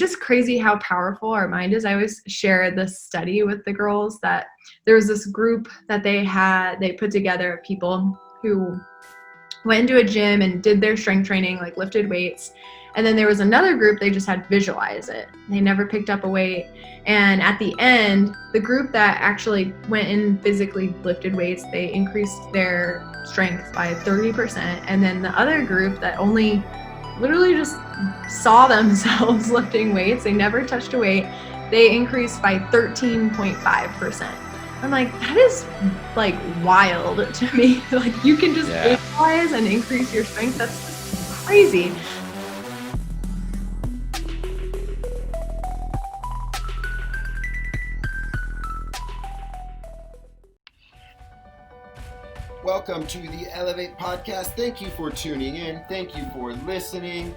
just crazy how powerful our mind is. I always share this study with the girls that there was this group that they put together of people who went into a gym and did their strength training, like lifted weights. And then there was another group, they just had visualize it. They never picked up a weight. And at the end, the group that actually went and physically lifted weights, they increased their strength by 30%. And then the other group that only literally just saw themselves lifting weights, they never touched a weight, they increased by 13.5%. I'm like, that is like wild to me. Like you can just visualize and increase your strength. That's just crazy. Welcome to the Elev8 podcast. Thank you for tuning in. Thank you for listening.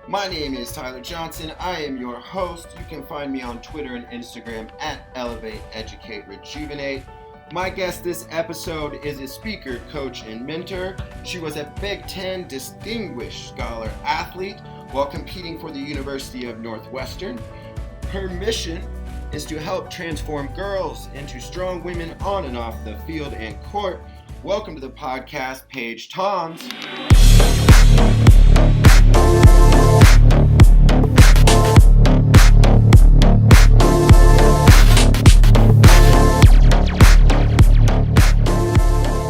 My name is Tyler Johnson. I am your host. You can find me on Twitter and Instagram at Elev8 Educate Rejuvenate. My guest this episode is a speaker, coach, and mentor. She was a Big Ten Distinguished Scholar Athlete while competing for the University of Northwestern. Her mission is to help transform girls into strong women on and off the field and court. Welcome to the podcast, Paige Tonz.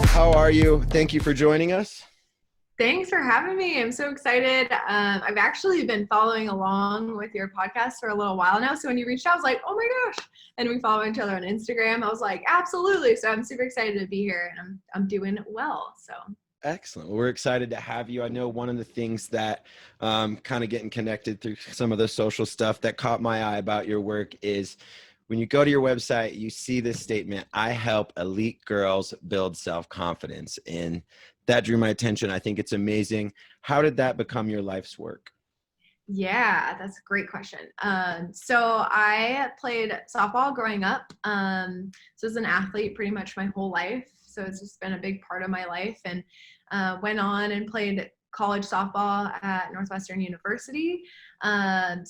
How are you? Thank you for joining us. Thanks for having me. I'm so excited. I've actually been following along with your podcast for a little while now. So when you reached out, I was like, oh my gosh. And we follow each other on Instagram. I was like, absolutely. So I'm super excited to be here and I'm doing well. So excellent. Well, we're excited to have you. I know one of the things that kind of getting connected through some of the social stuff that caught my eye about your work is when you go to your website, you see this statement, I help elite girls build self-confidence. And that drew my attention. I think it's amazing. How did that become your life's work? Yeah, that's a great question. So I played softball growing up. So as an athlete pretty much my whole life. So it's just been a big part of my life, and went on and played college softball at Northwestern University. And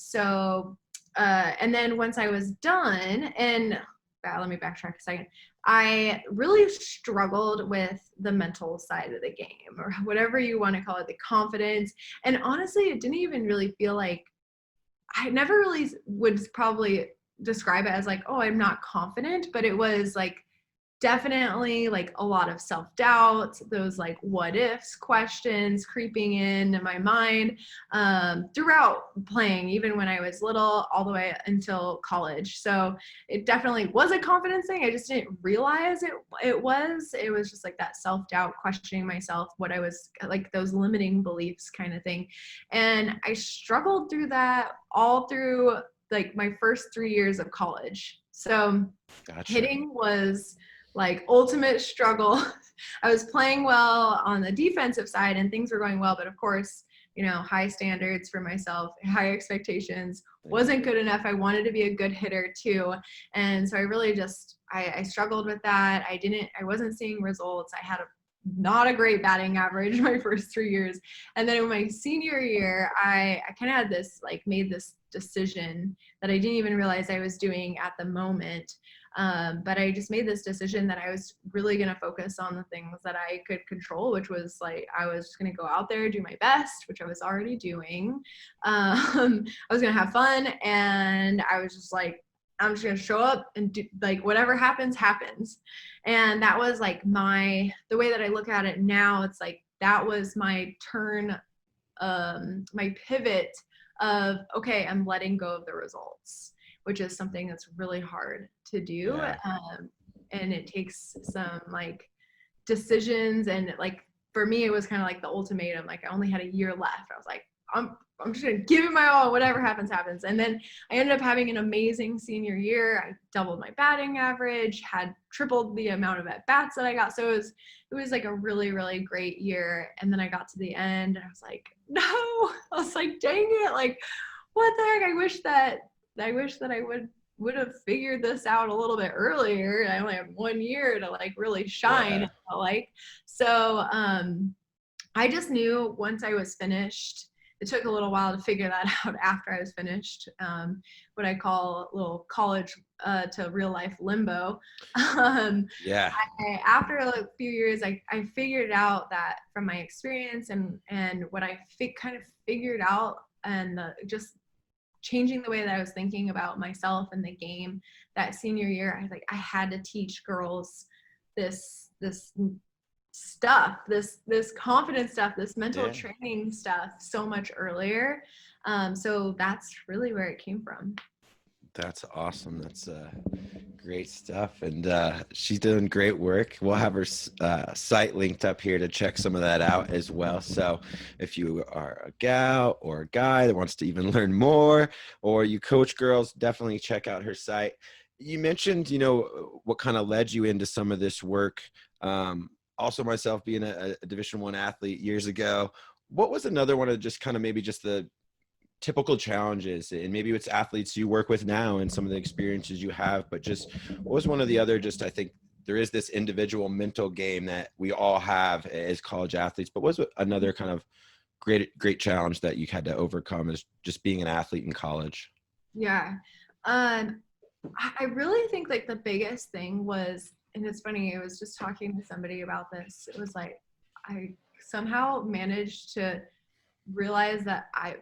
then once I was done, and let me backtrack a second. I really struggled with the mental side of the game, or whatever you want to call it, the confidence. And honestly, it didn't even really feel like, I never really would probably describe it as like, oh, I'm not confident, but it was like definitely like a lot of self-doubt, those like what ifs questions creeping in my mind throughout playing, even when I was little, all the way until college. So it definitely was a confidence thing. I just didn't realize it was just like that self-doubt, questioning myself, what I was like, those limiting beliefs kind of thing. And I struggled through that all through like my first 3 years of college. So gotcha. Hitting was like ultimate struggle. I was playing well on the defensive side and things were going well, but of course, you know, high standards for myself, high expectations, wasn't good enough. I wanted to be a good hitter too. And so I really just, I struggled with that. I wasn't seeing results. I had not a great batting average my first 3 years. And then in my senior year, I kind of had this, like made this decision that I didn't even realize I was doing at the moment. But I just made this decision that I was really going to focus on the things that I could control, which was like, I was just going to go out there, do my best, which I was already doing. I was going to have fun. And I was just like, I'm just going to show up and do like whatever happens, happens. And that was like the way that I look at it now, it's like, that was my turn, my pivot of, okay, I'm letting go of the results, which is something that's really hard to do. Yeah. And it takes some like decisions, and like, for me, it was kind of like the ultimatum. Like I only had a year left. I was like, I'm just going to give it my all. Whatever happens, happens. And then I ended up having an amazing senior year. I doubled my batting average, had tripled the amount of at-bats that I got. So it was like a really, really great year. And then I got to the end and I was like, no, I was like, dang it. Like, what the heck? I wish that I would have figured this out a little bit earlier. I only have 1 year to like really shine. Yeah. So I just knew once I was finished it took a little while to figure that out after I was finished. What I call a little college to real life limbo. Yeah. After a few years, I figured out that from my experience and what I kind of figured out, and just changing the way that I was thinking about myself and the game that senior year, I had to teach girls this stuff, this confidence stuff, this mental training stuff so much earlier. So that's really where it came from. That's awesome. That's great stuff. And she's doing great work. We'll have her site linked up here to check some of that out as well. So if you are a gal or a guy that wants to even learn more, or you coach girls, definitely check out her site. You mentioned, what kind of led you into some of this work. Also myself being a Division I athlete years ago, what was another one of just kind of maybe just the typical challenges, and maybe it's athletes you work with now and some of the experiences you have, but just what was one of the other, just, I think there is this individual mental game that we all have as college athletes, but what was another kind of great challenge that you had to overcome as just being an athlete in college? Yeah. I really think like the biggest thing was, and it's funny, I was just talking to somebody about this. It was like, I somehow managed to realize that I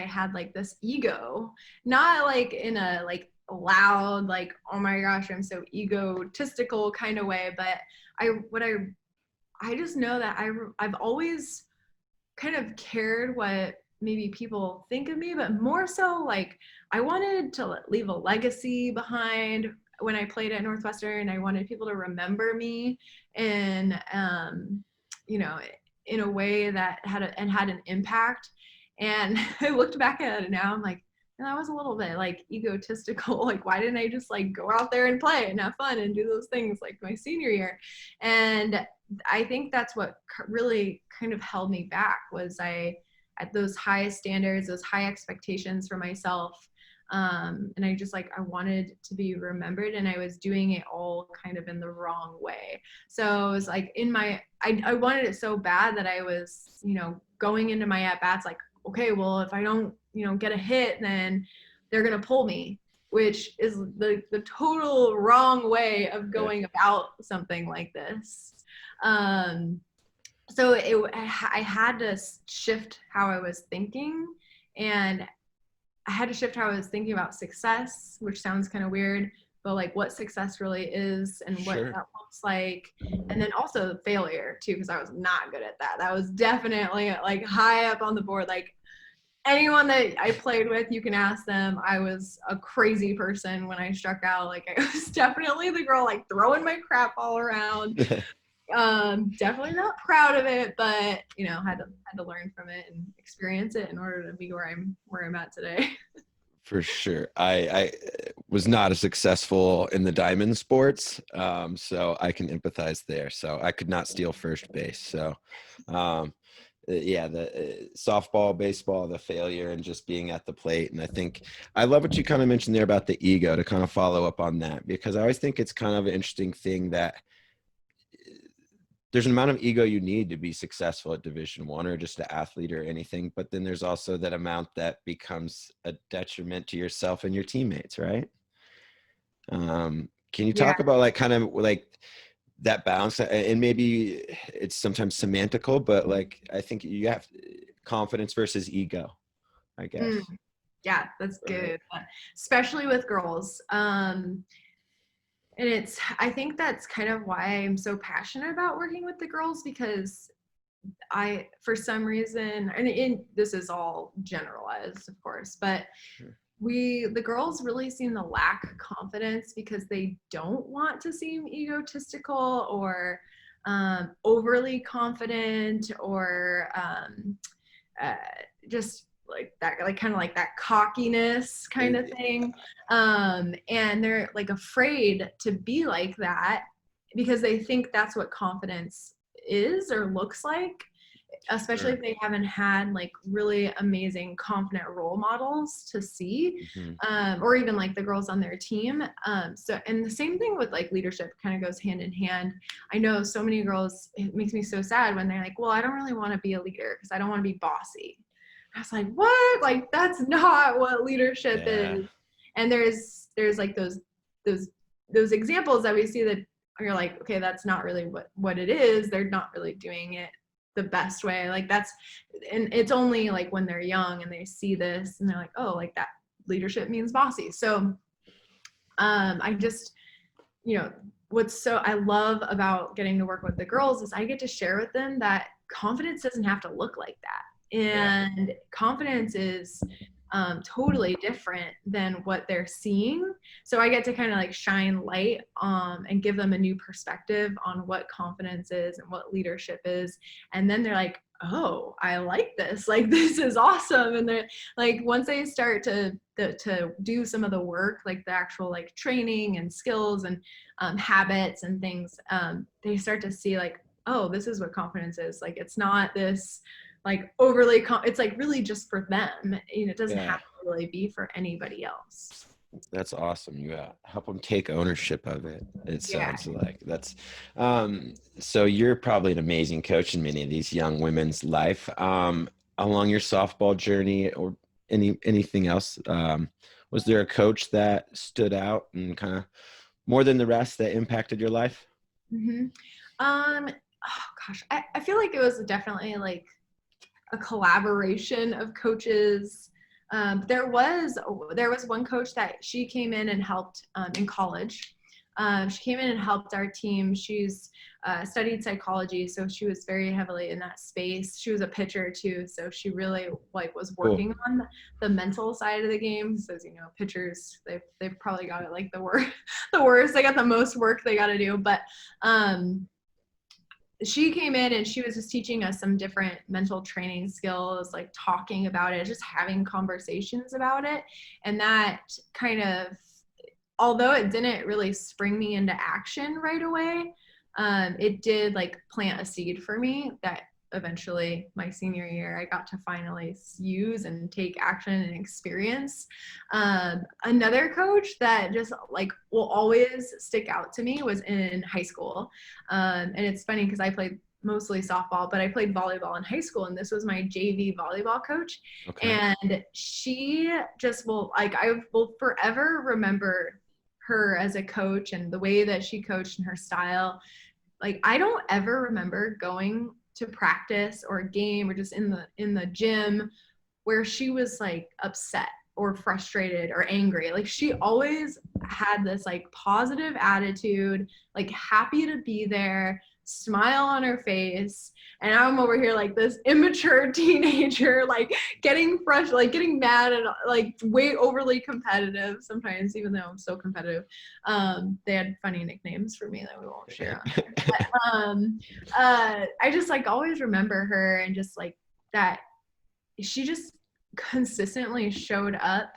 had like this ego, not like in a like loud, like, oh my gosh, I'm so egotistical kind of way, but I just know that I've always kind of cared what maybe people think of me, but more so like I wanted to leave a legacy behind. When I played at Northwestern, I wanted people to remember me and in a way that had an impact. And I looked back at it now, I'm like, that was a little bit like egotistical. Like, why didn't I just like go out there and play and have fun and do those things like my senior year? And I think that's what really kind of held me back, was I at those high standards, those high expectations for myself. And I wanted to be remembered, and I was doing it all kind of in the wrong way. So it was like I wanted it so bad that I was, going into my at-bats like, okay, well, if I don't, get a hit, then they're going to pull me, which is the total wrong way of going about something like this. So I had to shift how I was thinking, and I had to shift how I was thinking about success, which sounds kind of weird, but like what success really is and what that looks like. And then also failure too, because I was not good at that. That was definitely like high up on the board. Like anyone that I played with, you can ask them. I was a crazy person when I struck out. Like I was definitely the girl like throwing my crap all around. Definitely not proud of it, but had to learn from it and experience it in order to be where I'm at today. For sure. I was not as successful in the diamond sports, so I can empathize there. So I could not steal first base. So the softball, baseball, the failure, and just being at the plate. And I think I love what you kind of mentioned there about the ego, to kind of follow up on that, because I always think it's kind of an interesting thing that there's an amount of ego you need to be successful at Division I or just an athlete or anything. But then there's also that amount that becomes a detriment to yourself and your teammates, right? Can you talk about like kind of like that balance? And maybe it's sometimes semantical, but like I think you have confidence versus ego, I guess. Yeah, that's good. Especially with girls. And I think that's kind of why I'm so passionate about working with the girls, because for some reason, and this is all generalized, of course, but the girls really seem to lack confidence because they don't want to seem egotistical or overly confident or just like that, like kind of like that cockiness kind of thing. And they're like afraid to be like that because they think that's what confidence is or looks like, especially if they haven't had like really amazing confident role models to see, or even like the girls on their team. So, and the same thing with like leadership kind of goes hand in hand. I know so many girls, it makes me so sad when they're like, well, I don't really want to be a leader because I don't want to be bossy. I was like, what? Like, that's not what leadership Yeah. is. And there's like those examples that we see that you're like, okay, that's not really what it is. They're not really doing it the best way. Like and it's only like when they're young and they see this and they're like, oh, like that leadership means bossy. So I just, I love about getting to work with the girls is I get to share with them that confidence doesn't have to look like that. And confidence is totally different than what they're seeing. So I get to kind of like shine light and give them a new perspective on what confidence is and what leadership is. And then they're like, oh, I like this. Like, this is awesome. And they're like, once they start to do some of the work, like the actual like training and skills and habits and things, they start to see like, oh, this is what confidence is. Like, it's not this like overly, it's like really just for them. It doesn't have to really be for anybody else. That's awesome. You help them take ownership of it. It sounds like that's, so you're probably an amazing coach in many of these young women's life. Along your softball journey or anything else, was there a coach that stood out and kind of more than the rest that impacted your life? Mm-hmm. Oh gosh, I feel like it was definitely like a collaboration of coaches. There was one coach that she came in and helped in college. She came in and helped our team. She's studied psychology, so she was very heavily in that space. She was a pitcher too, so she really like was working on the mental side of the game. So as you know, pitchers they've probably got it like the worst. They got the most work they got to do, but she came in and she was just teaching us some different mental training skills, like talking about it, just having conversations about it. And that kind of, although it didn't really spring me into action right away, it did like plant a seed for me that eventually my senior year I got to finally use and take action and experience. Another coach that just like will always stick out to me was in high school. And it's funny because I played mostly softball, but I played volleyball in high school, and this was my JV volleyball coach. Okay. And she just I will forever remember her as a coach and the way that she coached and her style. Like, I don't ever remember going to practice or a game or just in the gym where she was like upset or frustrated or angry. Like, she always had this like positive attitude, like happy to be there, smile on her face. And I'm over here like this immature teenager, like getting mad and like way overly competitive sometimes, even though I'm so competitive. They had funny nicknames for me that we won't share on here. But, I just like always remember her, and just like that she just consistently showed up,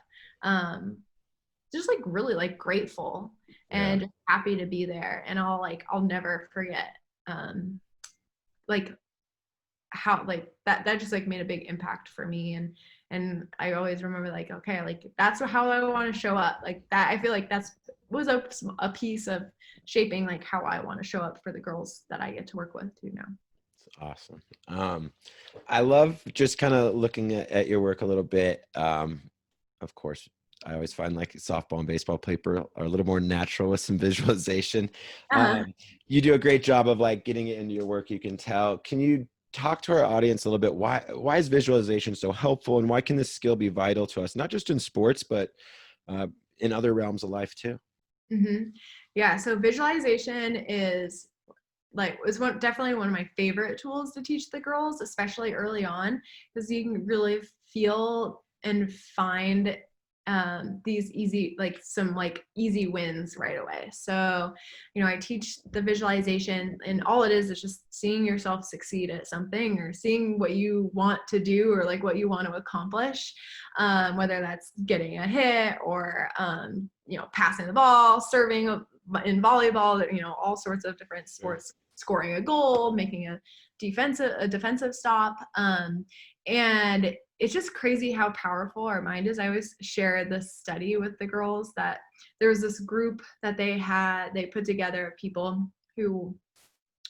just like really like grateful and just happy to be there. And I'll never forget like how like that just like made a big impact for me. And I always remember like, okay, like that's how I want to show up. Like that, I feel like was a piece of shaping like how I want to show up for the girls that I get to work with too now. Awesome. I love just kind of looking at your work a little bit. Of course, I always find like softball and baseball paper are a little more natural with some visualization. You do a great job of like getting it into your work. You can tell. Can you talk to our audience a little bit? Why is visualization so helpful, and why can this skill be vital to us, not just in sports, but in other realms of life too? Mm-hmm. Yeah. So visualization is definitely one of my favorite tools to teach the girls, especially early on, because you can really feel and find these easy wins right away. So, I teach the visualization, and all it is just seeing yourself succeed at something, or seeing what you want to do, or like what you want to accomplish, whether that's getting a hit or, passing the ball, serving in volleyball, all sorts of different sports, scoring a goal, making a defensive stop. And it's just crazy how powerful our mind is. I always share this study with the girls that there was this group that they put together of people who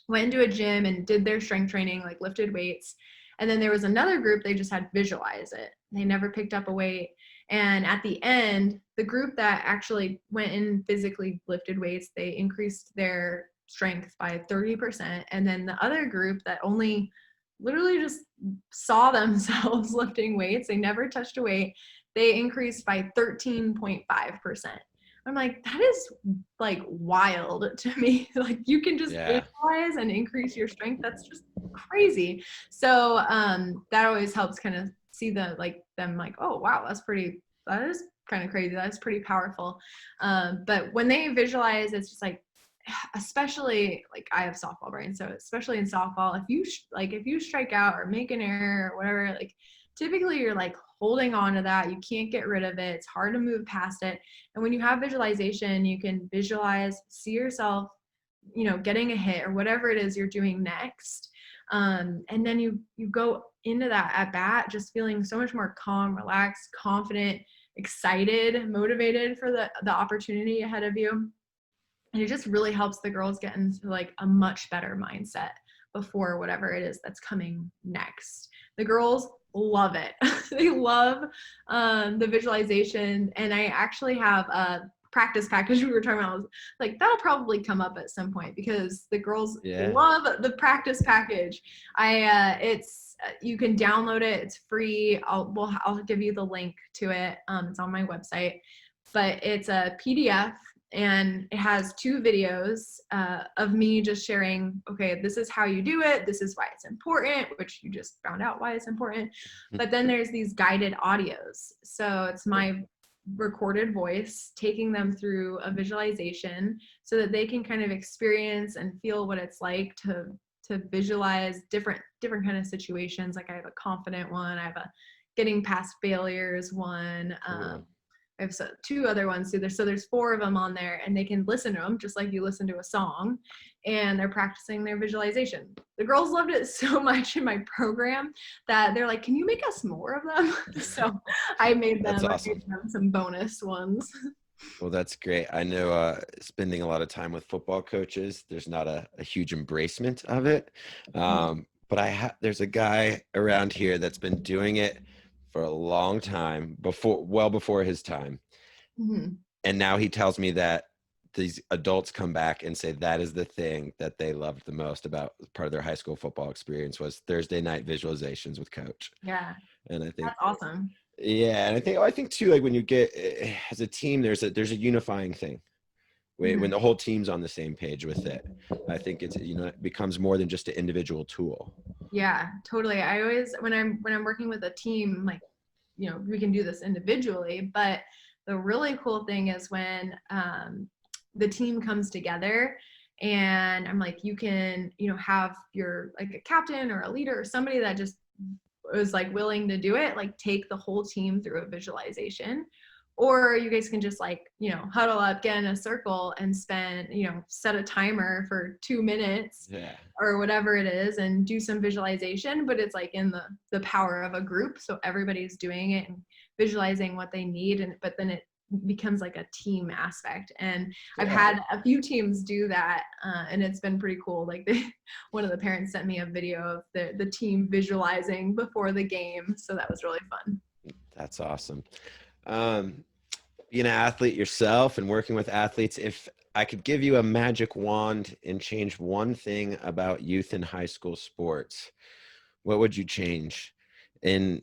went into a gym and did their strength training, like lifted weights. And then there was another group, they just had visualize it. They never picked up a weight. And at the end, the group that actually went in physically lifted weights, they increased their strength by 30%. And then the other group that only literally just saw themselves lifting weights, they never touched a weight, they increased by 13.5%. I'm like, that is like wild to me. Like you can just visualize and increase your strength. That's just crazy. So that always helps kind of see them like, oh, wow, that is kind of crazy. That's pretty powerful. But when they visualize, it's just like, especially like I have softball brain. So especially in softball, if you strike out or make an error or whatever, like typically you're like holding on to that. You can't get rid of it. It's hard to move past it. And when you have visualization, you can visualize, see yourself, getting a hit or whatever it is you're doing next. And then you go into that at bat, just feeling so much more calm, relaxed, confident, excited, motivated for the opportunity ahead of you. And it just really helps the girls get into like a much better mindset before whatever it is that's coming next. The girls love it. They love the visualization. And I actually have a practice package we were talking about. Like that'll probably come up at some point because the girls love the practice package. You can download it. It's free. I'll give you the link to it. It's on my website, but it's a PDF. And it has 2 videos of me just sharing, okay, this is how you do it. This is why it's important, which you just found out why it's important. But then there's these guided audios. So it's my recorded voice taking them through a visualization so that they can kind of experience and feel what it's like to visualize different kind of situations. Like I have a confident one. I have a getting past failures one. I have 2 other ones too. So there's 4 of them on there, and they can listen to them just like you listen to a song, and they're practicing their visualization. The girls loved it so much in my program that they're like, can you make us more of them? So I made them, awesome. I made them some bonus ones. Well, that's great. I know spending a lot of time with football coaches, there's not a huge embracement of it. But there's a guy around here that's been doing it for a long time, well before his time. And now he tells me that these adults come back and say that is the thing that they loved the most about part of their high school football experience was Thursday night visualizations with coach. Yeah. And I think that's awesome. Yeah. And I think too, like when you get as a team, there's a unifying thing. When the whole team's on the same page with it, I think it becomes more than just an individual tool. Yeah, totally. I always, when I'm working with a team, like, we can do this individually, but the really cool thing is when the team comes together and I'm like, you can, have your, like a captain or a leader or somebody that just was like willing to do it, like take the whole team through a visualization. Or you guys can just like, huddle up, get in a circle and spend, set a timer for 2 minutes or whatever it is and do some visualization, but it's like in the power of a group. So everybody's doing it and visualizing what they need. But then it becomes like a team aspect. And I've had a few teams do that. And it's been pretty cool. Like one of the parents sent me a video of the team visualizing before the game. So that was really fun. That's awesome. Being an athlete yourself and working with athletes, if I could give you a magic wand and change one thing about youth and high school sports, what would you change? And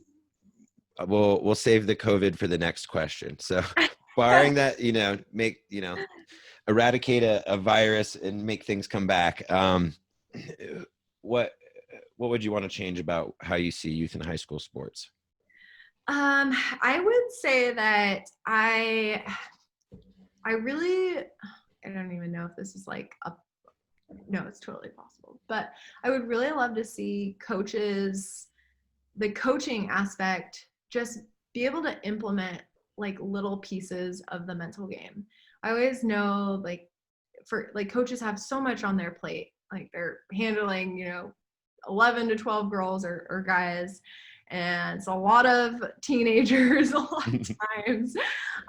we'll save the COVID for the next question. So barring that, eradicate a virus and make things come back. What would you want to change about how you see youth and high school sports? I would say that I don't even know if this is like no, it's totally possible, but I would really love to see coaches, the coaching aspect, just be able to implement like little pieces of the mental game. I always know coaches have so much on their plate, like they're handling, 11 to 12 girls or guys. And it's a lot of teenagers a lot of times.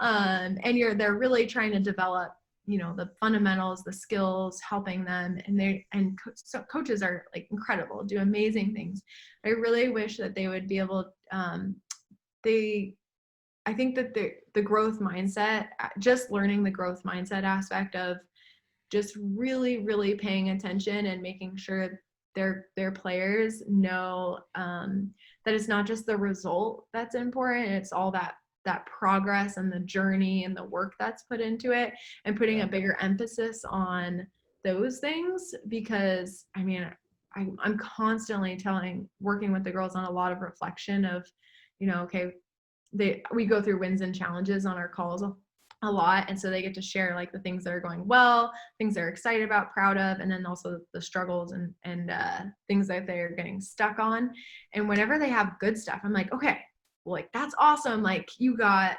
And they're really trying to develop the fundamentals, the skills, helping them. And so coaches are like incredible, do amazing things. I really wish that they would be able, I think that the growth mindset, just learning the growth mindset aspect of just really, really paying attention and making sure their players know that it's not just the result that's important. It's all that progress and the journey and the work that's put into it, and putting a bigger emphasis on those things. Because I mean, I'm constantly working with the girls on a lot of reflection of, okay, we go through wins and challenges on our calls a lot, and so they get to share like the things that are going well, things they're excited about, proud of, and then also the struggles and things that they're getting stuck on. And whenever they have good stuff, I'm like, okay, well, like that's awesome, like you got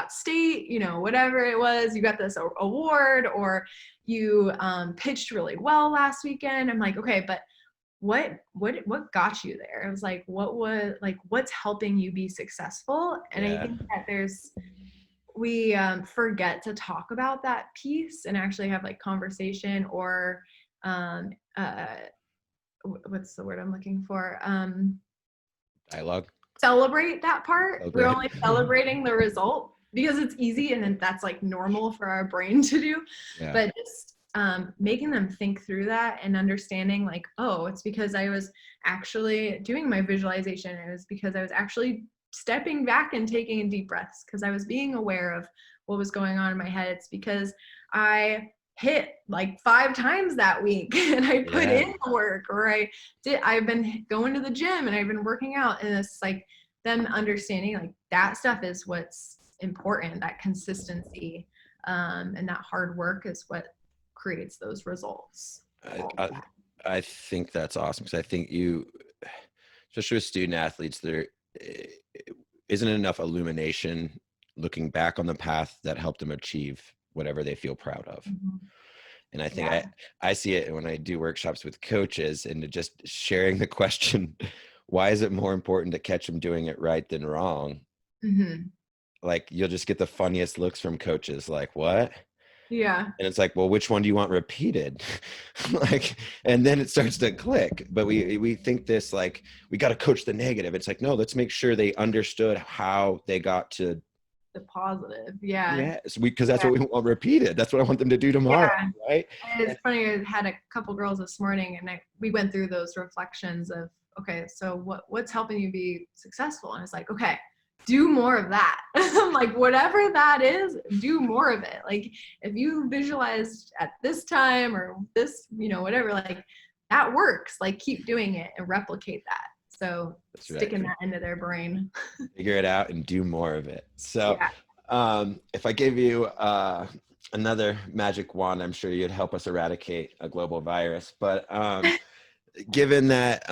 state, whatever it was, you got this award, or you pitched really well last weekend. I'm like, okay, but what got you there? It was like, what's helping you be successful? And I think that we forget to talk about that piece and actually have like conversation, or what's the word I'm looking for? Dialogue. Celebrate that part. We're only celebrating the result because it's easy, and then that's like normal for our brain to do. Yeah. But just making them think through that and understanding like, oh, it's because I was actually doing my visualization. It was because I was actually stepping back and taking deep breaths, because I was being aware of what was going on in my head. It's because I hit like 5 times that week and I put in the work, or I've been going to the gym and I've been working out. And it's like them understanding like that stuff is what's important, that consistency and that hard work is what creates those results. I think that's awesome, because I think especially with student athletes, there isn't enough illumination looking back on the path that helped them achieve whatever they feel proud of. Mm-hmm. And I think I see it when I do workshops with coaches, and just sharing the question, why is it more important to catch them doing it right than wrong? Mm-hmm. Like you'll just get the funniest looks from coaches, like, what? Yeah. And it's like, well, which one do you want repeated? Like, and then it starts to click. But we think this, like, we got to coach the negative. It's like, no, let's make sure they understood how they got to the positive. Yeah. Yes, because that's what we want repeated. That's what I want them to do tomorrow. Yeah. Right. And it's funny. I had a couple girls this morning, and we went through those reflections of, okay, so what's helping you be successful? And it's like, okay, do more of that. Like whatever that is, do more of it. Like if you visualized at this time or this, whatever, like that works. Like keep doing it and replicate that. So sticking that into their brain. Figure it out and do more of it. So if I gave you another magic wand, I'm sure you'd help us eradicate a global virus. But given that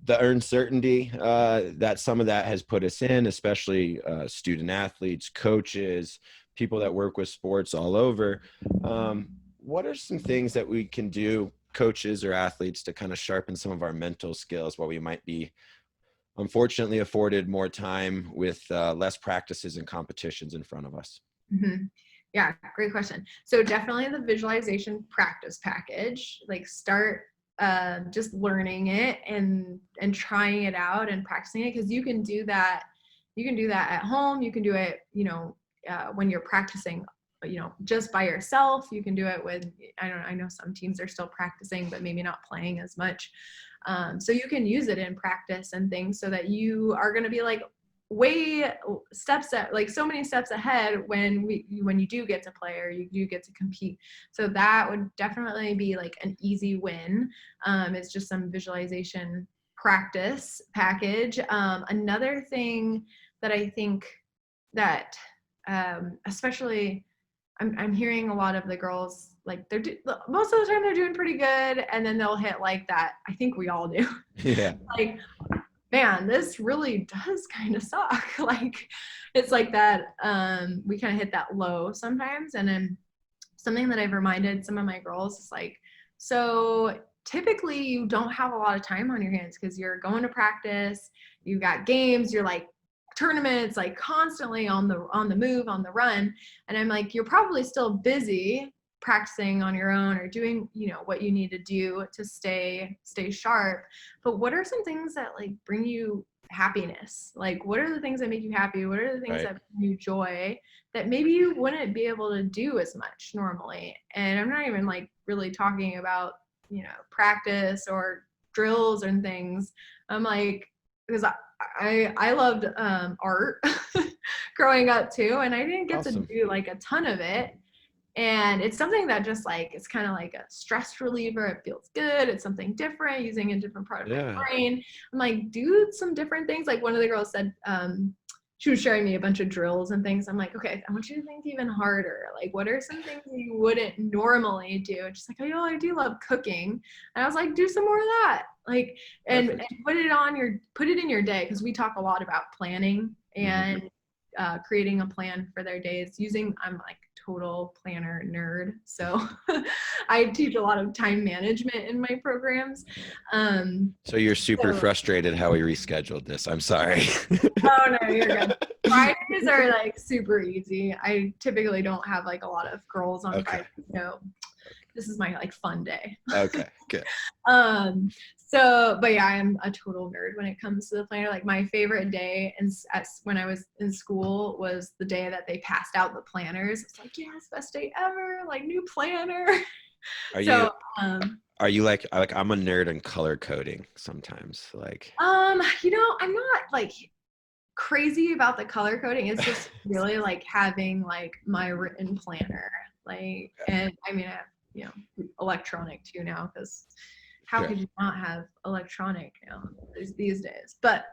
the uncertainty that some of that has put us in, especially student athletes, coaches, people that work with sports all over, what are some things that we can do, coaches or athletes, to kind of sharpen some of our mental skills while we might be unfortunately afforded more time with less practices and competitions in front of us? Mm-hmm. Yeah, great question. So definitely the visualization practice package, like start just learning it and trying it out and practicing it, because you can do that at home. You can do it, when you're practicing, just by yourself. You can do it with, I know some teams are still practicing, but maybe not playing as much. So you can use it in practice and things so that you are going to be like so many steps ahead when you do get to play or you do get to compete. So that would definitely be like an easy win. It's just some visualization practice package. Another thing that I think that especially I'm hearing a lot of the girls, like most of the time they're doing pretty good, and then they'll hit like that. I think we all do. Yeah. Like, man, this really does kind of suck. Like, it's like that. We kind of hit that low sometimes, and then something that I've reminded some of my girls is like, so typically you don't have a lot of time on your hands because you're going to practice, you got games, you're like tournaments, like constantly on the move, on the run. And I'm like, you're probably still busy practicing on your own or doing, what you need to do to stay sharp. But what are some things that like bring you happiness? Like, what are the things that make you happy? What are the things that bring you joy that maybe you wouldn't be able to do as much normally? And I'm not even like really talking about, practice or drills and things. I'm like, because I loved art growing up too, and I didn't get to do like a ton of it. And it's something that just like, it's kind of like a stress reliever. It feels good. It's something different, using a different part of my brain. I'm like, do some different things. Like one of the girls said, she was showing me a bunch of drills and things. I'm like, okay, I want you to think even harder. Like, what are some things you wouldn't normally do? And she's like, oh, I do love cooking. And I was like, do some more of that. Like, and put it in your day. Cause we talk a lot about planning and creating a plan for their days I'm like total planner nerd. So I teach a lot of time management in my programs. So you're super frustrated how we rescheduled this. I'm sorry. Oh no, you're good. Fridays are like super easy. I typically don't have like a lot of girls on Fridays. So this is my like fun day. Okay, good. But yeah, I'm a total nerd when it comes to the planner. Like my favorite day when I was in school was the day that they passed out the planners. It's like, yes, best day ever, like new planner. Are you like I'm a nerd in color coding sometimes, like I'm not like crazy about the color coding. It's just really like having like my written planner, like, and I mean, I have, electronic too now, because how could you not have electronic these days? But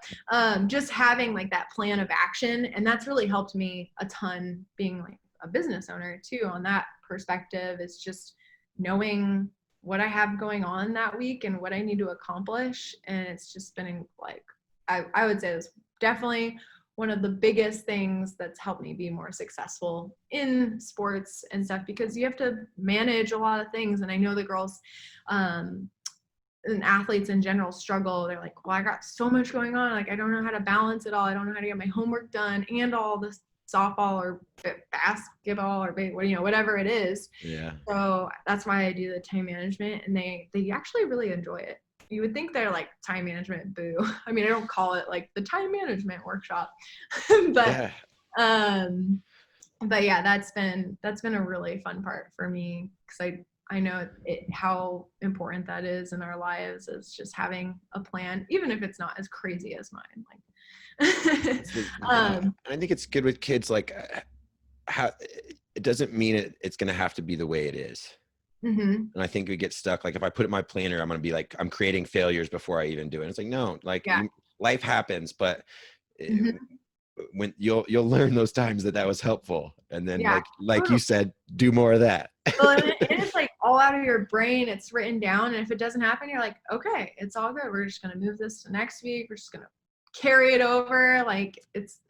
just having like that plan of action, and that's really helped me a ton being like a business owner too. On that perspective, it's just knowing what I have going on that week and what I need to accomplish. And it's just been like, I would say it's definitely one of the biggest things that's helped me be more successful in sports and stuff, because you have to manage a lot of things. And I know the girls, and athletes in general struggle. They're like, well, I got so much going on. Like, I don't know how to balance it all. I don't know how to get my homework done and all this softball or basketball or whatever it is. Yeah. So that's why I do the time management, and they actually really enjoy it. You would think they're like, time management, boo. I mean, I don't call it like the time management workshop, but yeah, that's been a really fun part for me, because I know how important that is in our lives, is just having a plan, even if it's not as crazy as mine. And I think it's good with kids, like how it doesn't mean it's going to have to be the way it is. And I think we get stuck. Like if I put it in my planner, I'm going to be like, I'm creating failures before I even do it. And it's like, no, like life happens, but when you'll learn those times that was helpful. And then like you said, do more of that. Well, and it's like all out of your brain. It's written down. And if it doesn't happen, you're like, okay, it's all good. We're just going to move this to next week. We're just going to carry it over. Like that's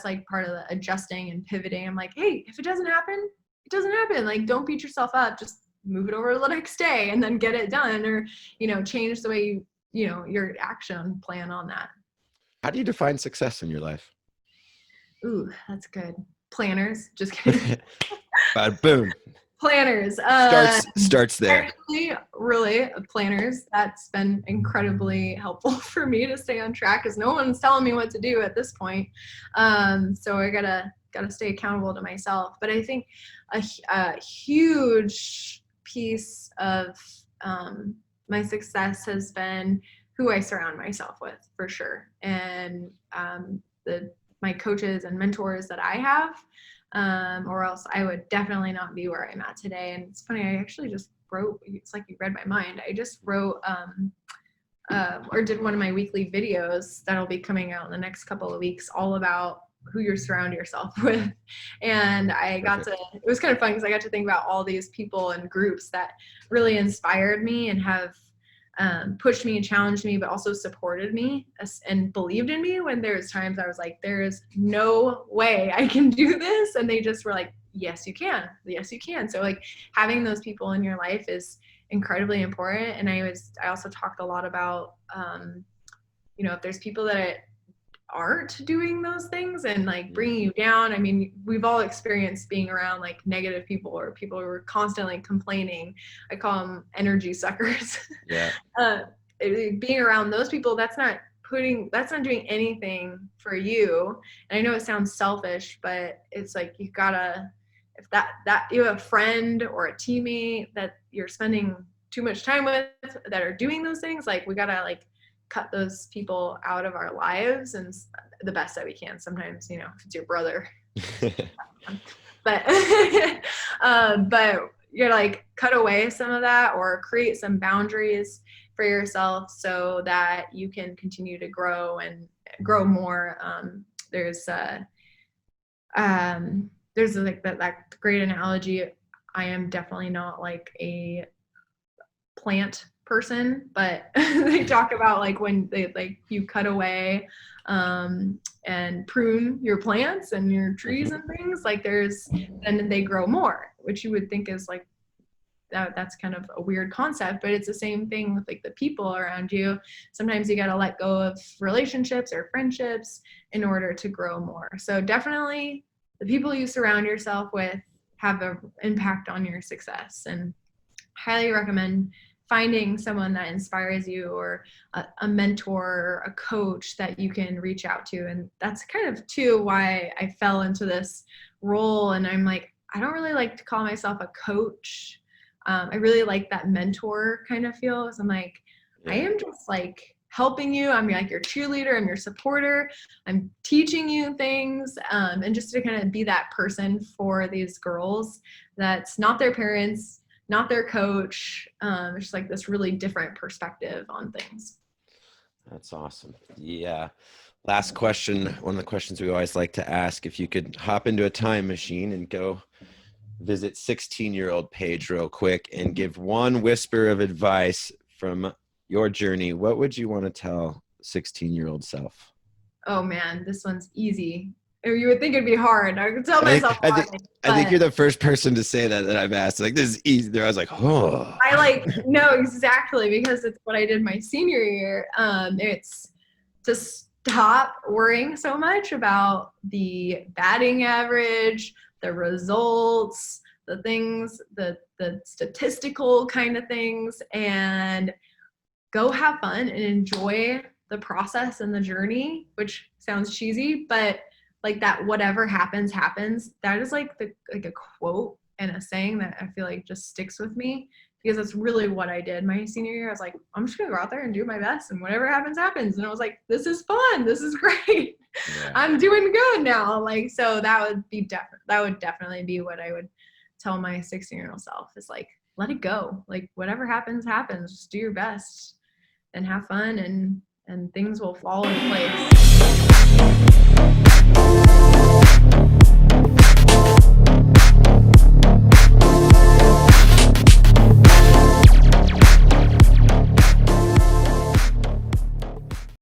like part of the adjusting and pivoting. I'm like, hey, if it doesn't happen, it doesn't happen. Like, don't beat yourself up. Just move it over to the next day and then get it done, or, change the way your action plan on that. How do you define success in your life? Ooh, that's good. Planners. Just kidding. Boom. Planners. Starts there. Actually, really, planners. That's been incredibly helpful for me to stay on track, because no one's telling me what to do at this point. So I gotta stay accountable to myself. But I think a huge piece of my success has been who I surround myself with, for sure. And my coaches and mentors that I have, or else I would definitely not be where I'm at today. And it's funny, I actually just wrote, it's like you read my mind. I just wrote or did one of my weekly videos that'll be coming out in the next couple of weeks, all about who you surround yourself with. And I got to, it was kind of fun because I got to think about all these people and groups that really inspired me and have pushed me and challenged me, but also supported me and believed in me when there's times I was like, there is no way I can do this. And they just were like, yes, you can. Yes, you can. So like having those people in your life is incredibly important. And I also talked a lot about, if there's people that aren't doing those things and like bringing you down. I mean, we've all experienced being around like negative people or people who are constantly complaining. I call them energy suckers. Yeah. Being around those people, that's not doing anything for you. And I know it sounds selfish, but it's like you gotta, if that you have a friend or a teammate that you're spending too much time with that are doing those things, like we gotta like cut those people out of our lives and the best that we can. Sometimes, if it's your brother, but you're like cut away some of that or create some boundaries for yourself so that you can continue to grow and grow more. There's like that great analogy. I am definitely not like a plant person, but they talk about like when they like you cut away and prune your plants and your trees and things, like then they grow more, which you would think is like that's kind of a weird concept, but it's the same thing with like the people around you. Sometimes you got to let go of relationships or friendships in order to grow more. So definitely the people you surround yourself with have an impact on your success, and highly recommend finding someone that inspires you or a mentor or a coach that you can reach out to. And that's kind of too why I fell into this role. And I'm like, I don't really like to call myself a coach. I really like that mentor kind of feel. So I'm like, I am just like helping you. I'm like your cheerleader. I'm your supporter. I'm teaching you things. And just to kind of be that person for these girls that's not their parents, not their coach. It's just like this really different perspective on things. That's awesome. Yeah. Last question. One of the questions we always like to ask, if you could hop into a time machine and go visit 16-year-old Paige real quick and give one whisper of advice from your journey, what would you want to tell 16-year-old self? Oh man, this one's easy. You would think it'd be hard. I could tell myself. I think you're the first person to say that I've asked. Like, this is easy. I was like, oh. I like know exactly, because it's what I did my senior year. It's to stop worrying so much about the batting average, the results, the things, the statistical kind of things, and go have fun and enjoy the process and the journey, which sounds cheesy, but like that whatever happens, happens. That is like a quote and a saying that I feel like just sticks with me, because that's really what I did my senior year. I was like, I'm just gonna go out there and do my best, and whatever happens, happens. And I was like, this is fun. This is great. Yeah. I'm doing good now. Like, so that would definitely be what I would tell my 16-year-old self, is like, let it go. Like, whatever happens, happens. Just do your best and have fun, and things will fall into place.